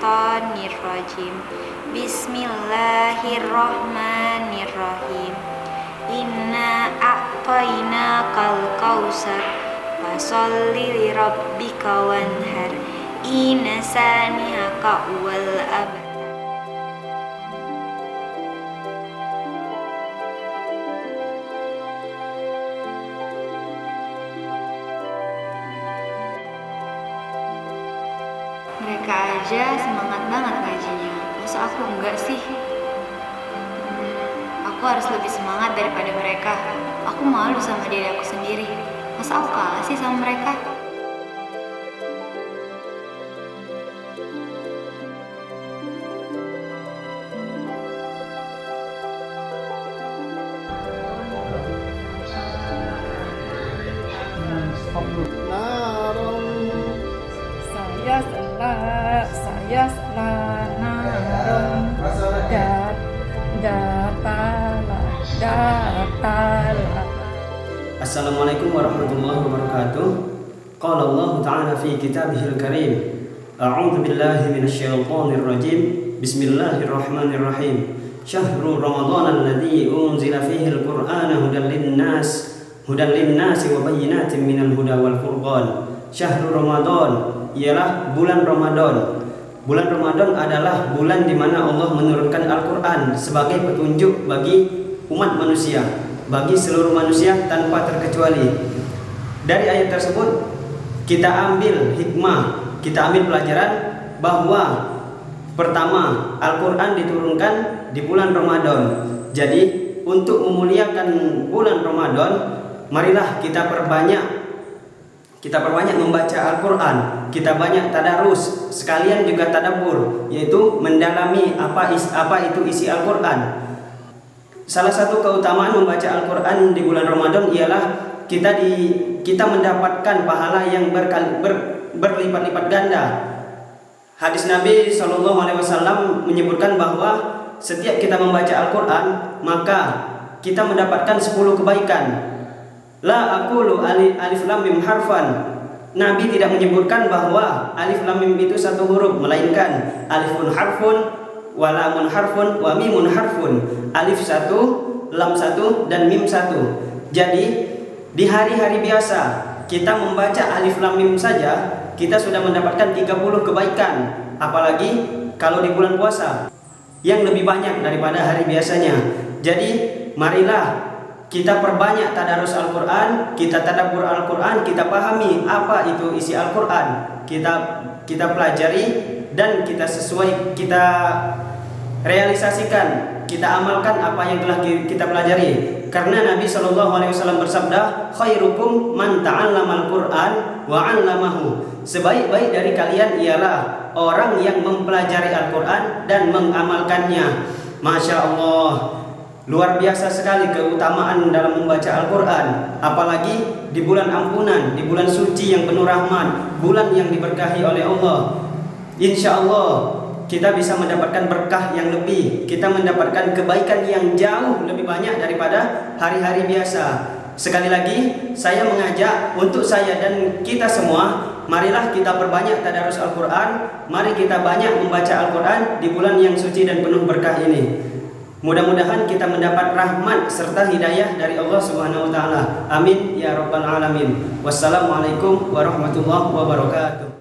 minasyaitonirrajim. Bismillahirrahmanirrahim. Inna a'tainakal kausar fasholli lirabbika wanhar. Inna saniyaka wal abtar. Mereka aja semangat banget ngajinya, masa aku enggak sih? Aku harus lebih semangat daripada mereka. Aku malu sama diri aku sendiri. Masa aku kalah sih sama mereka? Saya salah narong gatala. Assalamualaikum warahmatullahi wabarakatuh. Qala Allah Ta'ala fi kitabihil karim. A'udzu billahi minasyaitonir rajim. Bismillahirrahmanirrahim. Syahrul Ramadan alladzi unzila fihi al-Qur'ana hudan lin-nasi wa bayyinatin minal huda wal furqan. Syahrul Ramadan ialah bulan Ramadan. Bulan Ramadan adalah bulan di mana Allah menurunkan Al-Quran sebagai petunjuk bagi umat manusia, bagi seluruh manusia tanpa terkecuali. Dari ayat tersebut kita ambil hikmah, kita ambil pelajaran bahwa pertama, Al-Quran diturunkan di bulan Ramadan. Jadi untuk memuliakan bulan Ramadan, marilah kita perbanyak membaca Al-Quran, kita banyak tadarus, sekalian juga tadabbur, yaitu mendalami apa itu isi Al-Quran. Salah satu keutamaan membaca Al-Quran di bulan Ramadan ialah kita mendapatkan pahala yang berlipat-lipat ganda. Hadis Nabi SAW menyebutkan bahwa setiap kita membaca Al-Quran, maka kita mendapatkan 10 kebaikan. La aqulu alif lam mim harfan. Nabi tidak menyebutkan bahwa alif lam mim itu satu huruf, melainkan alifun harfun, wa lamun harfun, wa mimun harfun. Alif satu, lam satu, dan mim satu. Jadi di hari-hari biasa kita membaca alif lam mim saja, kita sudah mendapatkan 30 kebaikan. Apalagi kalau di bulan puasa yang lebih banyak daripada hari biasanya. Jadi marilah kita perbanyak tadarus Al-Quran, kita tadabbur Al-Quran, kita pahami apa itu isi Al-Quran, kita pelajari dan kita realisasikan, kita amalkan apa yang telah kita pelajari. Karena Nabi SAW bersabda, khairukum man ta'allamal Quran wa 'allamahu. Sebaik-baik dari kalian ialah orang yang mempelajari Al-Quran dan mengamalkannya. Masya Allah. Luar biasa sekali keutamaan dalam membaca Al-Quran. Apalagi di bulan ampunan, di bulan suci yang penuh rahmat, bulan yang diberkahi oleh Allah. Insya Allah kita bisa mendapatkan berkah yang lebih, kita mendapatkan kebaikan yang jauh lebih banyak daripada hari-hari biasa. Sekali lagi saya mengajak untuk saya dan kita semua, marilah kita perbanyak tadarus Al-Quran. Mari kita banyak membaca Al-Quran di bulan yang suci dan penuh berkah ini. Mudah-mudahan kita mendapat rahmat serta hidayah dari Allah Subhanahu wa taala. Amin ya rabbal alamin. Wassalamualaikum warahmatullahi wabarakatuh.